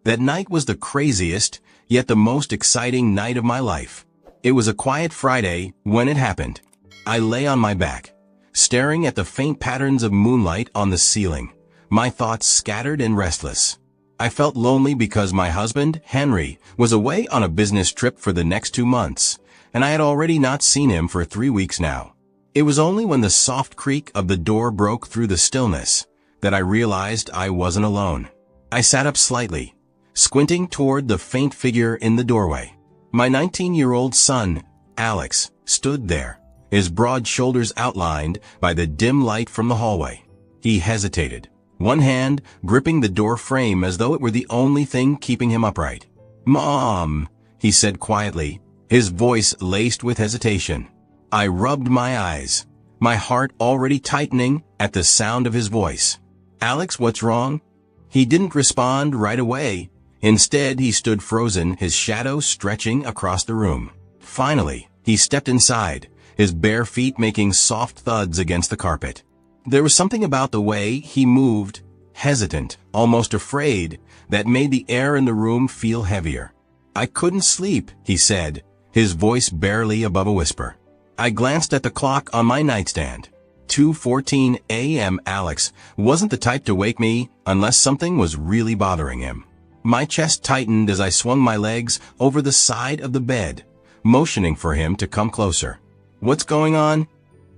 That night was the craziest, yet the most exciting night of my life. It was a quiet Friday when it happened. I lay on my back, staring at the faint patterns of moonlight on the ceiling, my thoughts scattered and restless. I felt lonely because my husband, Henry, was away on a business trip for the next 2 months, and I had already not seen him for 3 weeks now. It was only when the soft creak of the door broke through the stillness that I realized I wasn't alone. I sat up slightly, squinting toward the faint figure in the doorway. My 19-year-old son, Alex, stood there, his broad shoulders outlined by the dim light from the hallway. He hesitated, one hand gripping the door frame as though it were the only thing keeping him upright. "Mom," he said quietly, his voice laced with hesitation. I rubbed my eyes, my heart already tightening at the sound of his voice. "Alex, what's wrong?" He didn't respond right away. Instead, he stood frozen, his shadow stretching across the room. Finally, he stepped inside, his bare feet making soft thuds against the carpet. There was something about the way he moved, hesitant, almost afraid, that made the air in the room feel heavier. "I couldn't sleep," he said, his voice barely above a whisper. I glanced at the clock on my nightstand. 2:14 a.m. Alex wasn't the type to wake me unless something was really bothering him. My chest tightened as I swung my legs over the side of the bed, motioning for him to come closer. "What's going on?"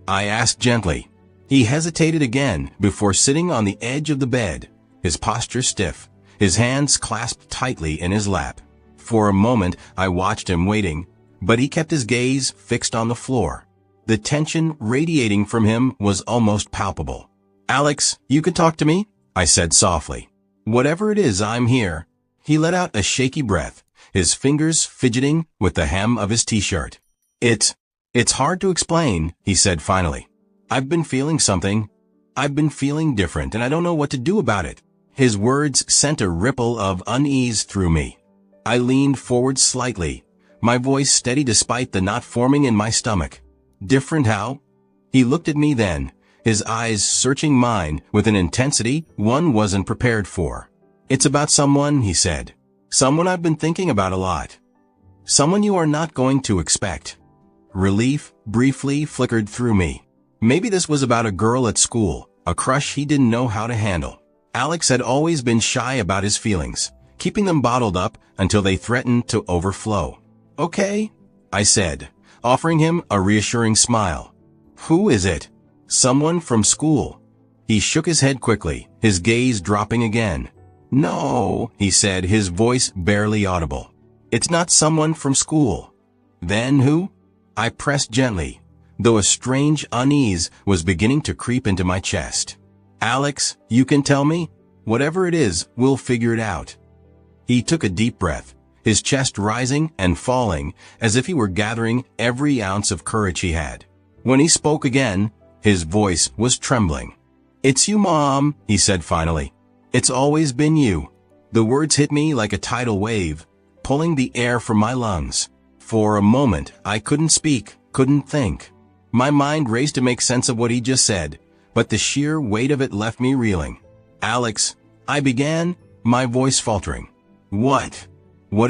I asked gently. He hesitated again before sitting on the edge of the bed, his posture stiff, his hands clasped tightly in his lap. For a moment, I watched him waiting, but he kept his gaze fixed on the floor. The tension radiating from him was almost palpable. "Alex, you can talk to me?" I said softly. "Whatever it is, I'm here." He let out a shaky breath, his fingers fidgeting with the hem of his t-shirt. It's hard to explain," he said finally. "I've been feeling something. I've been feeling different, and I don't know what to do about it." His words sent a ripple of unease through me. I leaned forward slightly, my voice steady despite the knot forming in my stomach. "Different how?" He looked at me then, his eyes searching mine with an intensity one wasn't prepared for. "It's about someone," he said. "Someone I've been thinking about a lot. Someone you are not going to expect." Relief briefly flickered through me. Maybe this was about a girl at school, a crush he didn't know how to handle. Alex had always been shy about his feelings, keeping them bottled up until they threatened to overflow. "Okay," I said, offering him a reassuring smile. "Who is it?" "Someone from school." He shook his head quickly, his gaze dropping again. "No," he said, his voice barely audible. "It's not someone from school." "Then who?" I pressed gently, though a strange unease was beginning to creep into my chest. "Alex, you can tell me? Whatever it is, we'll figure it out." He took a deep breath, his chest rising and falling as if he were gathering every ounce of courage he had. When he spoke again, his voice was trembling. "It's you, Mom," he said finally. "It's always been you." The words hit me like a tidal wave, pulling the air from my lungs. For a moment, I couldn't speak, couldn't think. My mind raced to make sense of what he just said, but the sheer weight of it left me reeling. "Alex," I began, my voice faltering. What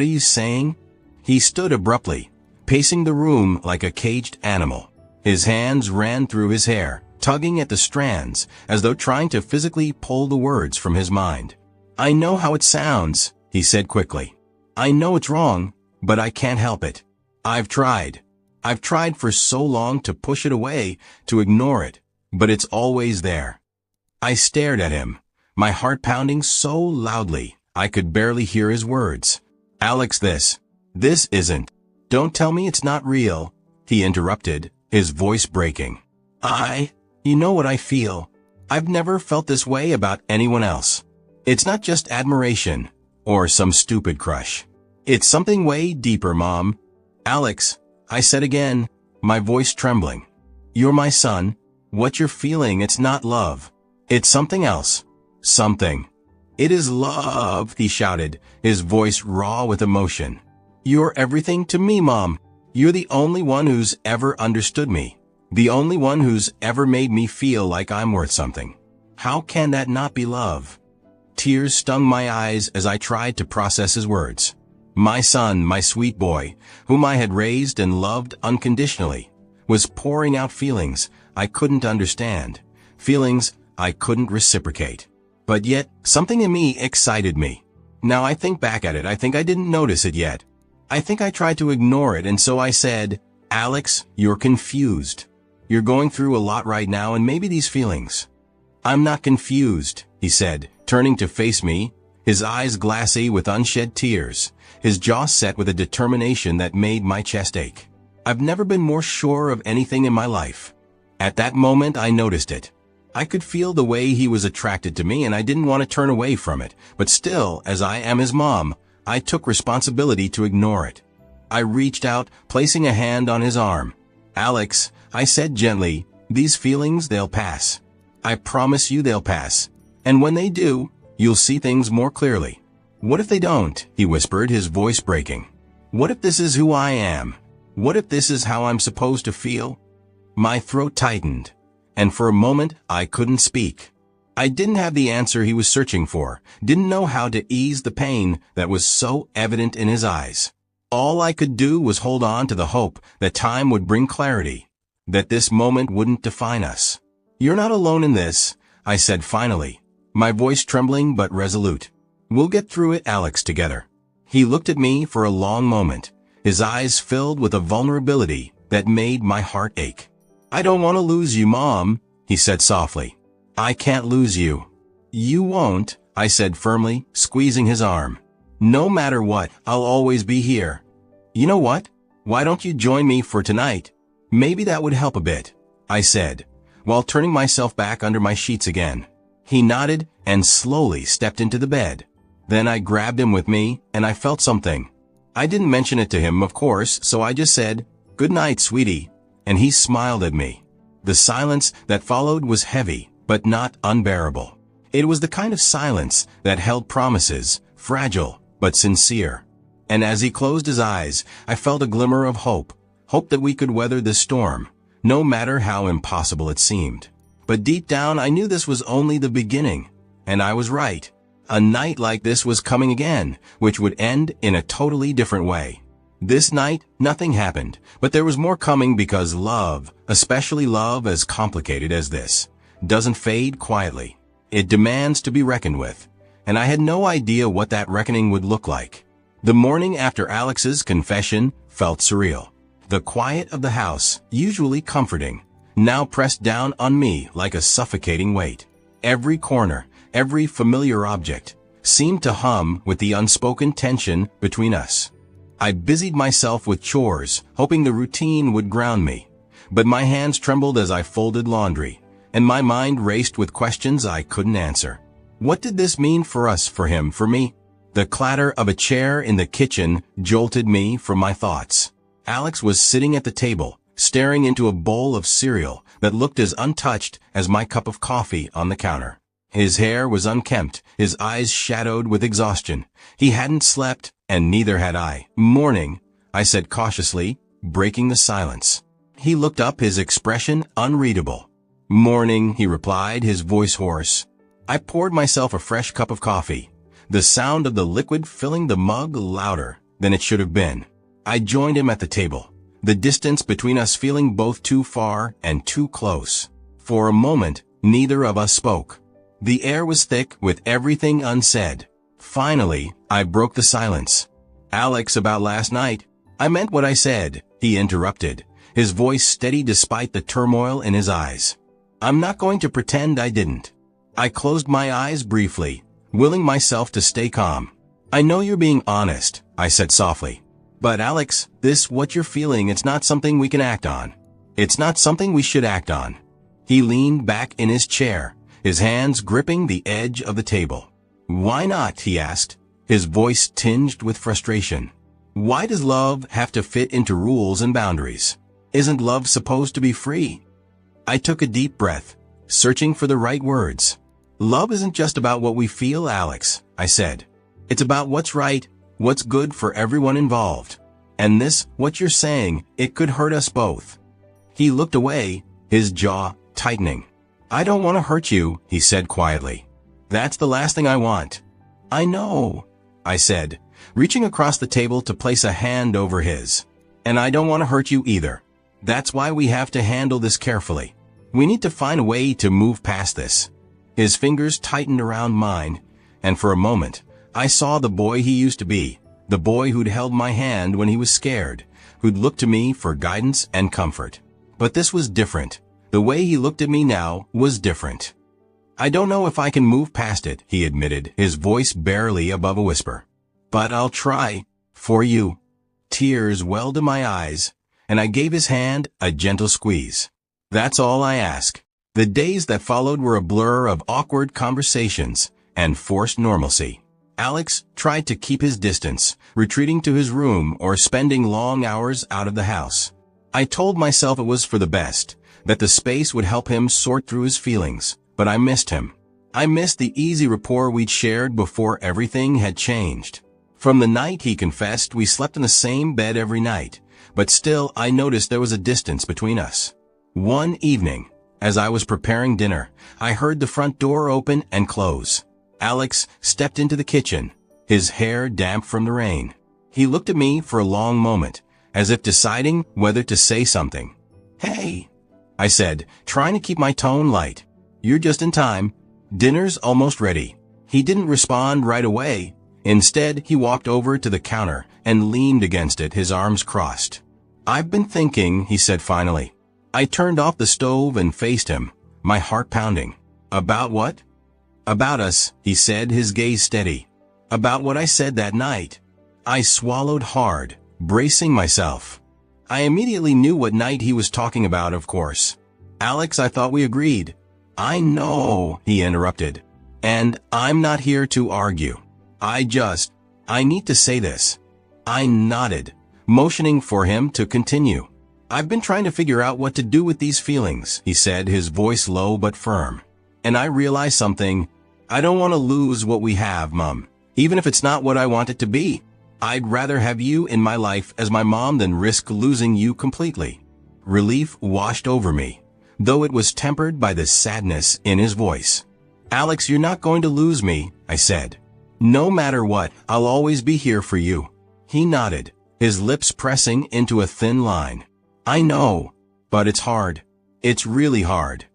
are you saying?" He stood abruptly, pacing the room like a caged animal. His hands ran through his hair, tugging at the strands, as though trying to physically pull the words from his mind. "I know how it sounds," he said quickly. "I know it's wrong, but I can't help it. I've tried for so long to push it away, to ignore it, but it's always there." I stared at him, my heart pounding so loudly I could barely hear his words. "Alex, this isn't. Don't tell me it's not real," he interrupted, his voice breaking. You know what I feel. I've never felt this way about anyone else. It's not just admiration, or some stupid crush. It's something way deeper, Mom." "Alex," I said again, my voice trembling. "You're my son. What you're feeling, it's not love. It's something else. Something." "It is love," he shouted, his voice raw with emotion. "You're everything to me, Mom. You're the only one who's ever understood me. The only one who's ever made me feel like I'm worth something. How can that not be love?" Tears stung my eyes as I tried to process his words. My son, my sweet boy, whom I had raised and loved unconditionally, was pouring out feelings I couldn't understand, feelings I couldn't reciprocate. But yet, something in me excited me. Now I think back at it, I think I didn't notice it yet. I think I tried to ignore it, and so I said, "Alex, you're confused. You're going through a lot right now, and maybe these feelings." "I'm not confused," he said, turning to face me, his eyes glassy with unshed tears, his jaw set with a determination that made my chest ache. I've never been more sure of anything in my life. At that moment, I noticed it. I could feel the way he was attracted to me, and I didn't want to turn away from it, but still, as I am his mom, I took responsibility to ignore it. I reached out, placing a hand on his arm. "Alex," I said gently, "these feelings, they'll pass. I promise you they'll pass. And when they do, you'll see things more clearly." "What if they don't?" he whispered, his voice breaking. "What if this is who I am? What if this is how I'm supposed to feel?" My throat tightened, and for a moment I couldn't speak. I didn't have the answer he was searching for, didn't know how to ease the pain that was so evident in his eyes. All I could do was hold on to the hope that time would bring clarity, that this moment wouldn't define us. "You're not alone in this," I said finally, my voice trembling but resolute. "We'll get through it, Alex, together." He looked at me for a long moment, his eyes filled with a vulnerability that made my heart ache. "I don't want to lose you, Mom," he said softly. "I can't lose you." "You won't," I said firmly, squeezing his arm. "No matter what, I'll always be here." "You know what? Why don't you join me for tonight? Maybe that would help a bit," I said, while turning myself back under my sheets again. He nodded and slowly stepped into the bed. Then I grabbed him with me, and I felt something. I didn't mention it to him, of course, so I just said, "Good night, sweetie," and he smiled at me. The silence that followed was heavy, but not unbearable. It was the kind of silence that held promises, fragile but sincere. And as he closed his eyes, I felt a glimmer of hope that we could weather this storm, no matter how impossible it seemed. But deep down, I knew this was only the beginning, and I was right. A night like this was coming again, which would end in a totally different way. This night, nothing happened, but there was more coming, because love, especially love as complicated as this, doesn't fade quietly. It demands to be reckoned with, and I had no idea what that reckoning would look like. The morning after Alex's confession felt surreal. The quiet of the house, usually comforting, now pressed down on me like a suffocating weight. Every corner, every familiar object, seemed to hum with the unspoken tension between us. I busied myself with chores, hoping the routine would ground me. But my hands trembled as I folded laundry, and my mind raced with questions I couldn't answer. What did this mean for us, for him, for me? The clatter of a chair in the kitchen jolted me from my thoughts. Alex was sitting at the table, staring into a bowl of cereal that looked as untouched as my cup of coffee on the counter. His hair was unkempt, his eyes shadowed with exhaustion. He hadn't slept, and neither had I. "Morning," I said cautiously, breaking the silence. He looked up, his expression unreadable. "Morning," he replied, his voice hoarse. I poured myself a fresh cup of coffee, the sound of the liquid filling the mug louder than it should have been. I joined him at the table, the distance between us feeling both too far and too close. For a moment, neither of us spoke. The air was thick with everything unsaid. Finally, I broke the silence. "Alex, about last night." "I meant what I said," he interrupted, his voice steady despite the turmoil in his eyes. "I'm not going to pretend I didn't." I closed my eyes briefly, willing myself to stay calm. "I know you're being honest," I said softly. "But Alex, what you're feeling, it's not something we can act on. It's not something we should act on." He leaned back in his chair, his hands gripping the edge of the table. "Why not?" he asked, his voice tinged with frustration. "Why does love have to fit into rules and boundaries? Isn't love supposed to be free?" I took a deep breath, searching for the right words. "Love isn't just about what we feel, Alex," I said. "It's about what's right, what's good for everyone involved. And what you're saying, it could hurt us both." He looked away, his jaw tightening. "I don't want to hurt you," he said quietly. That's the last thing I want. I know, I said, reaching across the table to place a hand over his. And I don't want to hurt you either. That's why we have to handle this carefully. We need to find a way to move past this. His fingers tightened around mine, and for a moment, I saw the boy he used to be, the boy who'd held my hand when he was scared, who'd looked to me for guidance and comfort. But this was different. The way he looked at me now was different. I don't know if I can move past it, he admitted, his voice barely above a whisper. But I'll try. For you. Tears welled to my eyes, and I gave his hand a gentle squeeze. That's all I ask. The days that followed were a blur of awkward conversations and forced normalcy. Alex tried to keep his distance, retreating to his room or spending long hours out of the house. I told myself it was for the best, that the space would help him sort through his feelings, but I missed him. I missed the easy rapport we'd shared before everything had changed. From the night he confessed, we slept in the same bed every night, but still I noticed there was a distance between us. One evening, as I was preparing dinner, I heard the front door open and close. Alex stepped into the kitchen, his hair damp from the rain. He looked at me for a long moment, as if deciding whether to say something. "Hey," I said, trying to keep my tone light. "You're just in time. Dinner's almost ready." He didn't respond right away. Instead, he walked over to the counter and leaned against it, his arms crossed. "I've been thinking," he said finally. I turned off the stove and faced him, my heart pounding. "About what?" "About us," he said, his gaze steady. "About what I said that night." I swallowed hard, bracing myself. I immediately knew what night he was talking about, of course. "Alex, I thought we agreed." "I know," he interrupted. "And I'm not here to argue. I need to say this." I nodded, motioning for him to continue. "I've been trying to figure out what to do with these feelings," he said, his voice low but firm. "And I realized something. I don't want to lose what we have, Mom, even if it's not what I want it to be. I'd rather have you in my life as my mom than risk losing you completely." Relief washed over me, though it was tempered by the sadness in his voice. "Alex, you're not going to lose me," I said. "No matter what, I'll always be here for you." He nodded, his lips pressing into a thin line. "I know, but it's hard. It's really hard."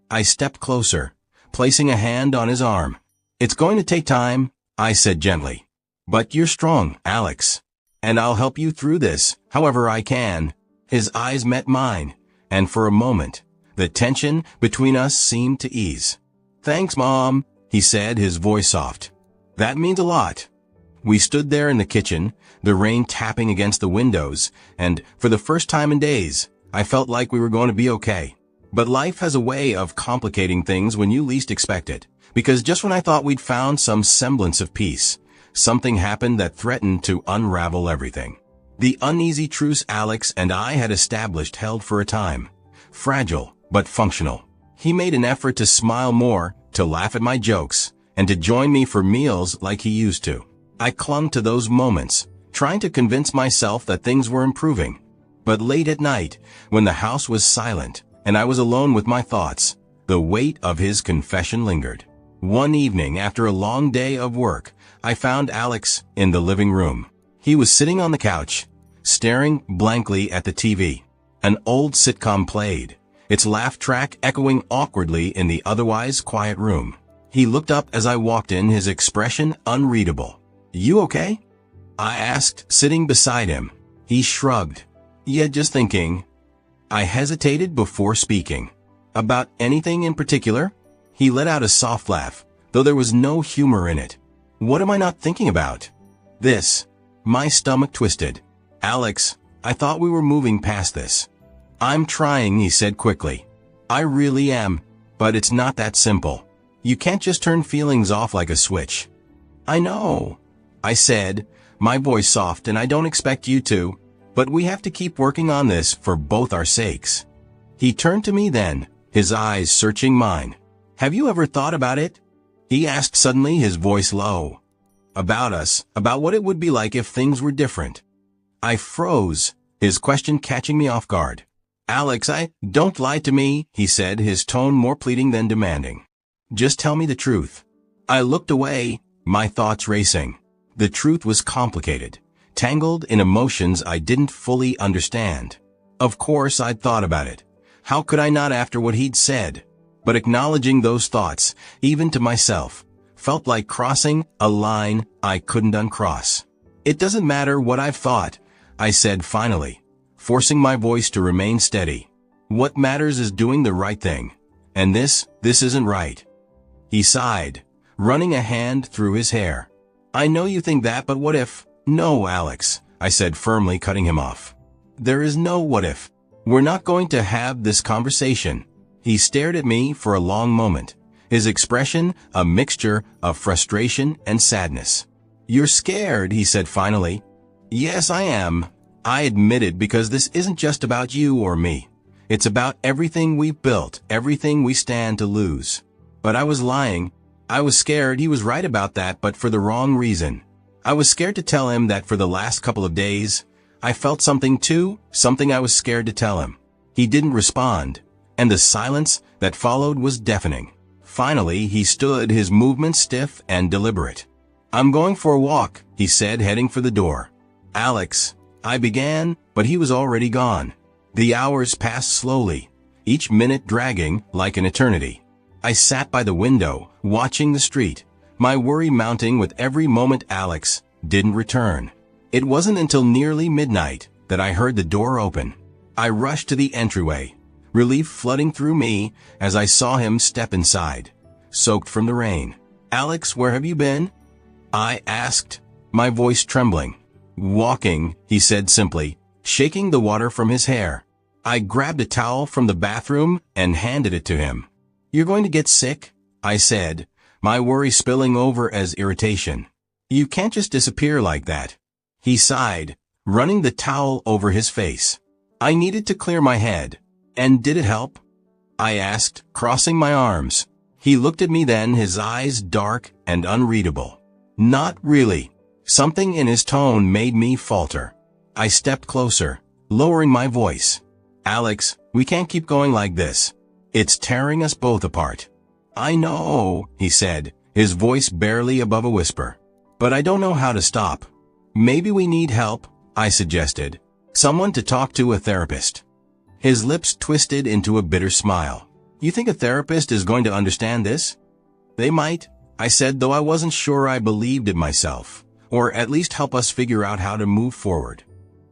I stepped closer, placing a hand on his arm. "It's going to take time," I said gently. "But you're strong, Alex. And I'll help you through this, however I can." His eyes met mine, and for a moment, the tension between us seemed to ease. "Thanks, Mom," he said, his voice soft. "That means a lot." We stood there in the kitchen, the rain tapping against the windows, and for the first time in days, I felt like we were going to be okay. But life has a way of complicating things when you least expect it, because just when I thought we'd found some semblance of peace, something happened that threatened to unravel everything. The uneasy truce Alex and I had established held for a time, fragile but functional. He made an effort to smile more, to laugh at my jokes, and to join me for meals like he used to. I clung to those moments, trying to convince myself that things were improving. But late at night, when the house was silent and I was alone with my thoughts, the weight of his confession lingered. One evening, after a long day of work, I found Alex in the living room. He was sitting on the couch, staring blankly at the TV. An old sitcom played, its laugh track echoing awkwardly in the otherwise quiet room. He looked up as I walked in, his expression unreadable. "You okay?" I asked, sitting beside him. He shrugged. "Yeah, just thinking." I hesitated before speaking. "About anything in particular?" He let out a soft laugh, though there was no humor in it. "What am I not thinking about?" "This." My stomach twisted. "Alex, I thought we were moving past this." "I'm trying," he said quickly. "I really am, but it's not that simple. You can't just turn feelings off like a switch." "I know," I said, my voice soft, "and I don't expect you to, but we have to keep working on this for both our sakes." He turned to me then, his eyes searching mine. "Have you ever thought about it?" he asked suddenly, his voice low. "About us, about what it would be like if things were different." I froze, his question catching me off guard. "Alex, don't lie to me," he said, his tone more pleading than demanding. "Just tell me the truth." I looked away, my thoughts racing. The truth was complicated, tangled in emotions I didn't fully understand. Of course I'd thought about it. How could I not after what he'd said? But acknowledging those thoughts, even to myself, felt like crossing a line I couldn't uncross. It doesn't matter what I've thought, I said finally, forcing my voice to remain steady. What matters is doing the right thing. And this isn't right. He sighed, running a hand through his hair. I know you think that, but what if? No, Alex, I said firmly, cutting him off. There is no what if. We're not going to have this conversation. He stared at me for a long moment, his expression a mixture of frustration and sadness. You're scared, he said finally. Yes, I am, I admitted, because this isn't just about you or me. It's about everything we've built, everything we stand to lose. But I was lying. I was scared. He was right about that, but for the wrong reason. I was scared to tell him that for the last couple of days, I felt something too, something I was scared to tell him. He didn't respond, and the silence that followed was deafening. Finally, he stood, his movements stiff and deliberate. I'm going for a walk, he said, heading for the door. Alex, I began, but he was already gone. The hours passed slowly, each minute dragging like an eternity. I sat by the window, watching the street, my worry mounting with every moment Alex didn't return. It wasn't until nearly midnight that I heard the door open. I rushed to the entryway, relief flooding through me as I saw him step inside, soaked from the rain. Alex, where have you been? I asked, my voice trembling. Walking, he said simply, shaking the water from his hair. I grabbed a towel from the bathroom and handed it to him. You're going to get sick, I said, my worry spilling over as irritation. You can't just disappear like that. He sighed, running the towel over his face. I needed to clear my head. And did it help? I asked, crossing my arms. He looked at me then, his eyes dark and unreadable. Not really. Something in his tone made me falter. I stepped closer, lowering my voice. Alex, we can't keep going like this. It's tearing us both apart. I know, he said, his voice barely above a whisper. But I don't know how to stop. Maybe we need help, I suggested. Someone to talk to, a therapist. His lips twisted into a bitter smile. You think a therapist is going to understand this? They might, I said, though I wasn't sure I believed it myself. Or at least help us figure out how to move forward.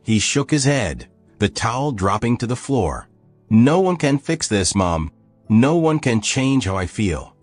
He shook his head, the towel dropping to the floor. No one can fix this, Mom. No one can change how I feel.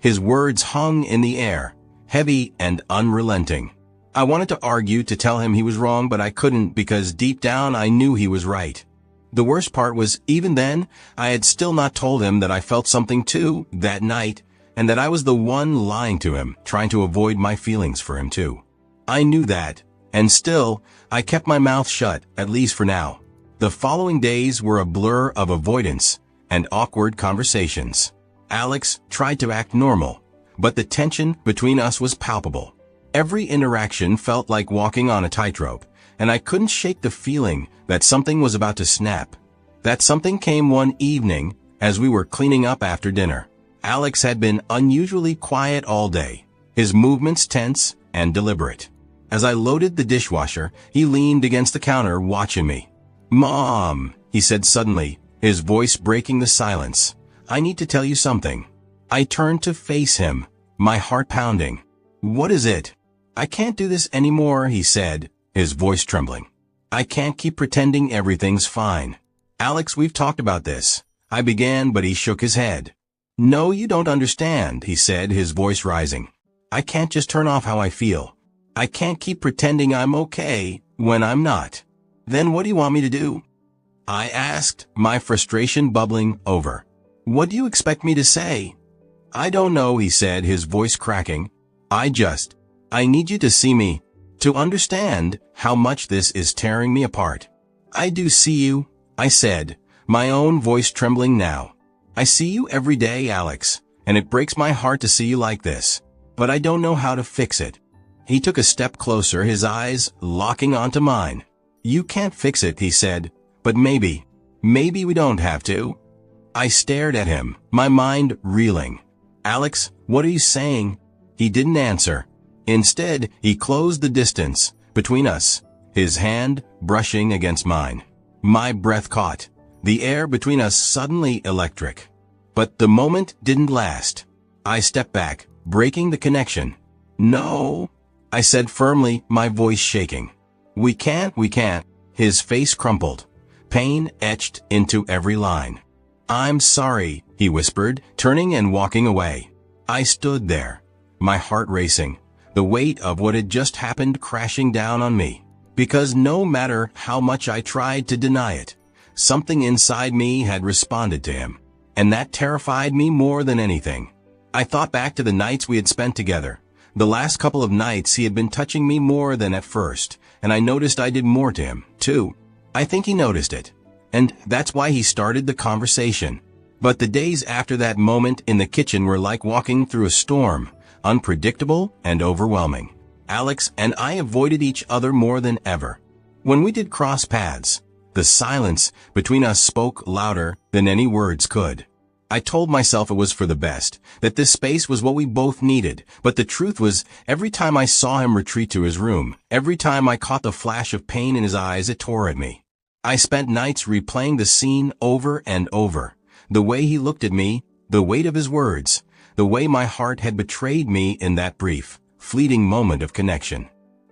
His words hung in the air, heavy and unrelenting. I wanted to argue, to tell him he was wrong, but I couldn't because deep down I knew he was right. The worst part was, even then, I had still not told him that I felt something too that night, and that I was the one lying to him, trying to avoid my feelings for him too. I knew that, and still, I kept my mouth shut, at least for now. The following days were a blur of avoidance and awkward conversations. Alex tried to act normal, but the tension between us was palpable. Every interaction felt like walking on a tightrope, and I couldn't shake the feeling that something was about to snap. That something came one evening as we were cleaning up after dinner. Alex had been unusually quiet all day, his movements tense and deliberate. As I loaded the dishwasher, he leaned against the counter watching me. Mom, he said suddenly, his voice breaking the silence. I need to tell you something. I turned to face him, my heart pounding. What is it? I can't do this anymore, he said, his voice trembling. I can't keep pretending everything's fine. Alex, we've talked about this. I began, but he shook his head. No, you don't understand, he said, his voice rising. I can't just turn off how I feel. I can't keep pretending I'm okay when I'm not. Then what do you want me to do? I asked, my frustration bubbling over. What do you expect me to say? I don't know, he said, his voice cracking. I need you to see me, to understand how much this is tearing me apart. I do see you, I said, my own voice trembling now. I see you every day, Alex, and it breaks my heart to see you like this. But I don't know how to fix it. He took a step closer, his eyes locking onto mine. You can't fix it, he said, but maybe we don't have to. I stared at him, my mind reeling. Alex, what are you saying? He didn't answer. Instead, he closed the distance between us, his hand brushing against mine. My breath caught, the air between us suddenly electric. But the moment didn't last. I stepped back, breaking the connection. "No," I said firmly, my voice shaking. We can't. His face crumpled. Pain etched into every line. "I'm sorry," he whispered, turning and walking away. I stood there, my heart racing, the weight of what had just happened crashing down on me. Because no matter how much I tried to deny it, something inside me had responded to him. And that terrified me more than anything. I thought back to the nights we had spent together. The last couple of nights he had been touching me more than at first, and I noticed I did more to him, too. I think he noticed it. And that's why he started the conversation. But the days after that moment in the kitchen were like walking through a storm, unpredictable and overwhelming. Alex and I avoided each other more than ever. When we did cross paths, the silence between us spoke louder than any words could. I told myself it was for the best, that this space was what we both needed, but the truth was, every time I saw him retreat to his room, every time I caught the flash of pain in his eyes, it tore at me. I spent nights replaying the scene over and over. The way he looked at me, the weight of his words, the way my heart had betrayed me in that brief, fleeting moment of connection.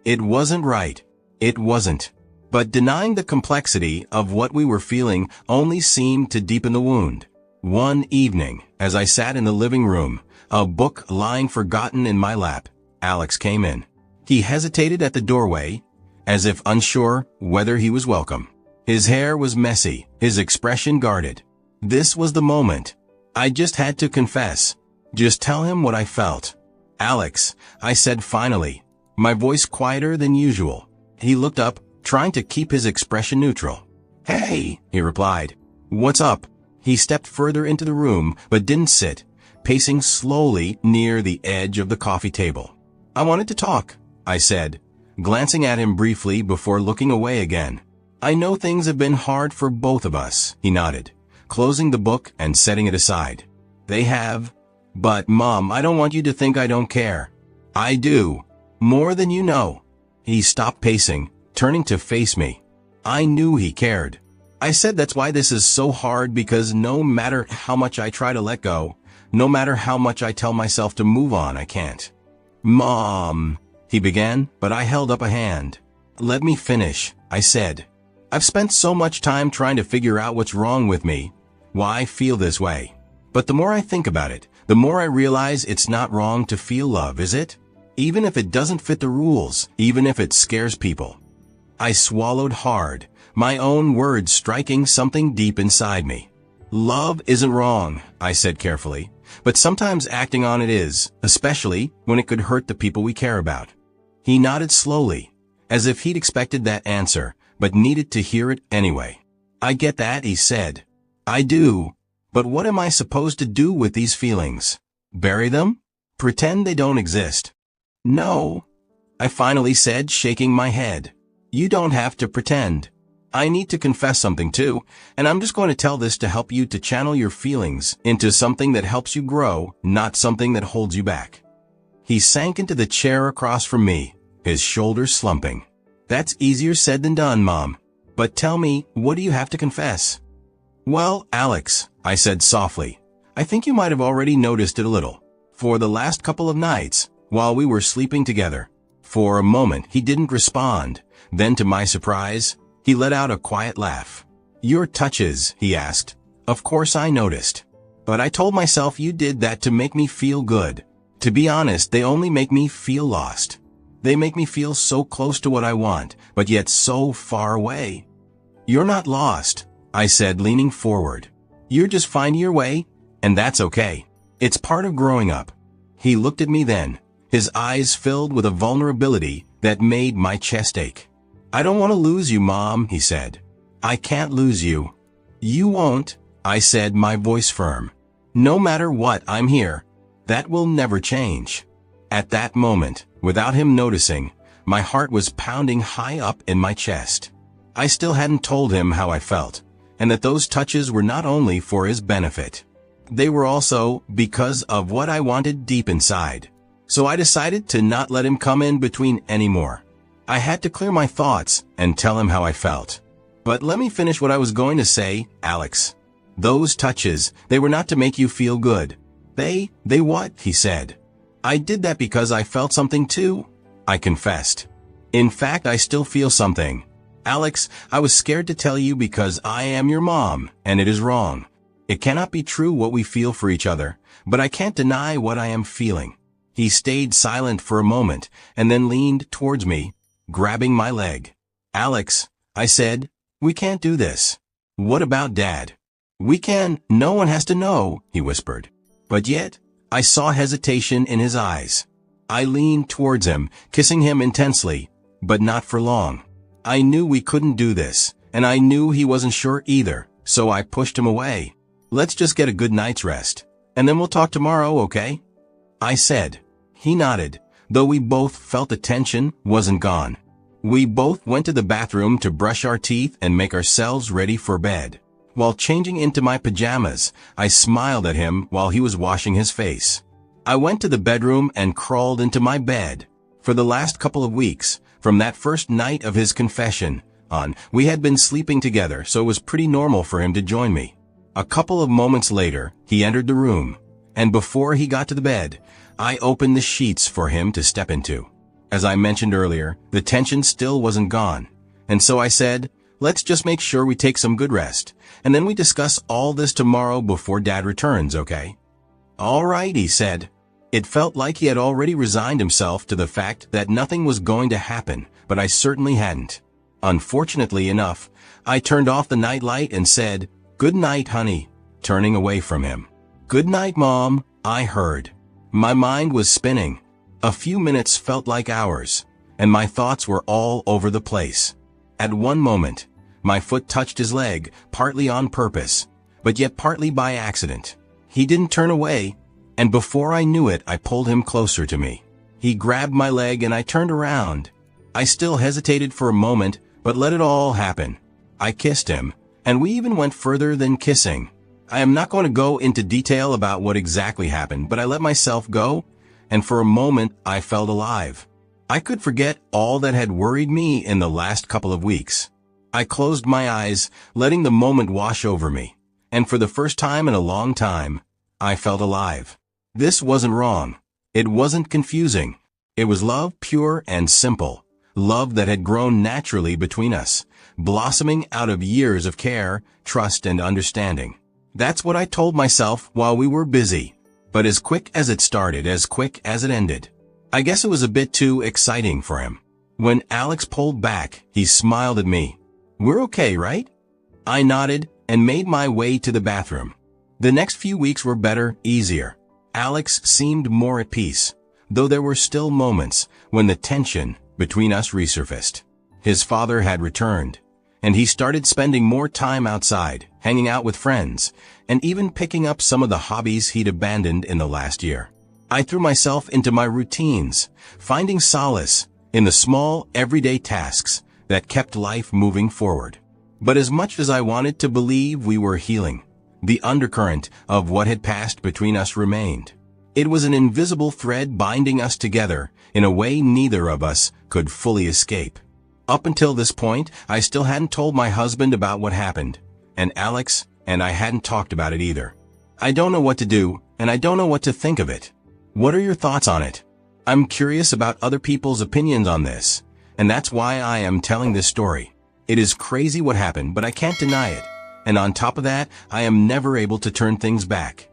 It wasn't right. It wasn't. But denying the complexity of what we were feeling only seemed to deepen the wound. One evening, as I sat in the living room, a book lying forgotten in my lap, Alex came in. He hesitated at the doorway, as if unsure whether he was welcome. His hair was messy, his expression guarded. This was the moment. I just had to confess. Just tell him what I felt. "Alex," I said finally, my voice quieter than usual. He looked up, trying to keep his expression neutral. "Hey," he replied. "What's up?" He stepped further into the room, but didn't sit, pacing slowly near the edge of the coffee table. "I wanted to talk," I said, glancing at him briefly before looking away again. "I know things have been hard for both of us," he nodded, closing the book and setting it aside. "They have. But, Mom, I don't want you to think I don't care. I do. More than you know." He stopped pacing, turning to face me. I knew he cared. I said that's why this is so hard, because no matter how much I try to let go, no matter how much I tell myself to move on, I can't. "Mom," he began, but I held up a hand. "Let me finish," I said. "I've spent so much time trying to figure out what's wrong with me, why I feel this way. But the more I think about it, the more I realize it's not wrong to feel love, is it? Even if it doesn't fit the rules, even if it scares people." I swallowed hard, my own words striking something deep inside me. "Love isn't wrong," I said carefully, "but sometimes acting on it is, especially when it could hurt the people we care about." He nodded slowly, as if he'd expected that answer, but needed to hear it anyway. "I get that," he said. "I do. But what am I supposed to do with these feelings? Bury them? Pretend they don't exist?" "No," I finally said, shaking my head. "You don't have to pretend. I need to confess something too, and I'm just going to tell this to help you to channel your feelings into something that helps you grow, not something that holds you back." He sank into the chair across from me, his shoulders slumping. "That's easier said than done, Mom. But tell me, what do you have to confess?" "Well, Alex," I said softly, "I think you might have already noticed it a little. For the last couple of nights, while we were sleeping together." For a moment, he didn't respond. Then, to my surprise, he let out a quiet laugh. "Your touches," he asked. "Of course I noticed. But I told myself you did that to make me feel good. To be honest, they only make me feel lost. They make me feel so close to what I want, but yet so far away." "You're not lost," I said, leaning forward. "You're just finding your way, and that's okay. It's part of growing up." He looked at me then, his eyes filled with a vulnerability that made my chest ache. "I don't want to lose you, Mom," he said. "I can't lose you." "You won't," I said, my voice firm. "No matter what, I'm here. That will never change." At that moment, without him noticing, my heart was pounding high up in my chest. I still hadn't told him how I felt, and that those touches were not only for his benefit. They were also because of what I wanted deep inside. So I decided to not let him come in between anymore. I had to clear my thoughts and tell him how I felt. But let me finish what I was going to say, Alex. Those touches, they were not to make you feel good. They what? He said. I did that because I felt something too, I confessed. In fact, I still feel something. Alex, I was scared to tell you because I am your mom, and it is wrong. It cannot be true what we feel for each other, but I can't deny what I am feeling. He stayed silent for a moment, and then leaned towards me, grabbing my leg. Alex, I said, we can't do this. What about Dad? We can, no one has to know, he whispered. But yet, I saw hesitation in his eyes. I leaned towards him, kissing him intensely, but not for long. I knew we couldn't do this, and I knew he wasn't sure either, so I pushed him away. Let's just get a good night's rest, and then we'll talk tomorrow, okay? I said. He nodded, though we both felt the tension wasn't gone. We both went to the bathroom to brush our teeth and make ourselves ready for bed. While changing into my pajamas, I smiled at him while he was washing his face. I went to the bedroom and crawled into my bed. For the last couple of weeks, from that first night of his confession on, we had been sleeping together, so it was pretty normal for him to join me. A couple of moments later, he entered the room, and before he got to the bed, I opened the sheets for him to step into. As I mentioned earlier, the tension still wasn't gone, and so I said, let's just make sure we take some good rest, and then we discuss all this tomorrow before Dad returns, okay? All right, he said. It felt like he had already resigned himself to the fact that nothing was going to happen, but I certainly hadn't. Unfortunately enough, I turned off the nightlight and said, good night, honey, turning away from him. Good night, Mom, I heard. My mind was spinning. A few minutes felt like hours, and my thoughts were all over the place. At one moment, my foot touched his leg, partly on purpose, but yet partly by accident. He didn't turn away, and before I knew it, I pulled him closer to me. He grabbed my leg and I turned around. I still hesitated for a moment, but let it all happen. I kissed him, and we even went further than kissing. I am not going to go into detail about what exactly happened, but I let myself go, and for a moment I felt alive. I could forget all that had worried me in the last couple of weeks. I closed my eyes, letting the moment wash over me, and for the first time in a long time, I felt alive. This wasn't wrong. It wasn't confusing. It was love, pure and simple. Love that had grown naturally between us, blossoming out of years of care, trust, and understanding. That's what I told myself while we were busy. But as quick as it started, as quick as it ended. I guess it was a bit too exciting for him. When Alex pulled back, he smiled at me. We're okay, right? I nodded and made my way to the bathroom. The next few weeks were better, easier. Alex seemed more at peace, though there were still moments when the tension between us resurfaced. His father had returned, and he started spending more time outside, hanging out with friends, and even picking up some of the hobbies he'd abandoned in the last year. I threw myself into my routines, finding solace in the small, everyday tasks that kept life moving forward. But as much as I wanted to believe we were healing, the undercurrent of what had passed between us remained. It was an invisible thread binding us together in a way neither of us could fully escape. Up until this point, I still hadn't told my husband about what happened, and Alex and I hadn't talked about it either. I don't know what to do, and I don't know what to think of it. What are your thoughts on it? I'm curious about other people's opinions on this, and that's why I am telling this story. It is crazy what happened, but I can't deny it. And on top of that, I am never able to turn things back.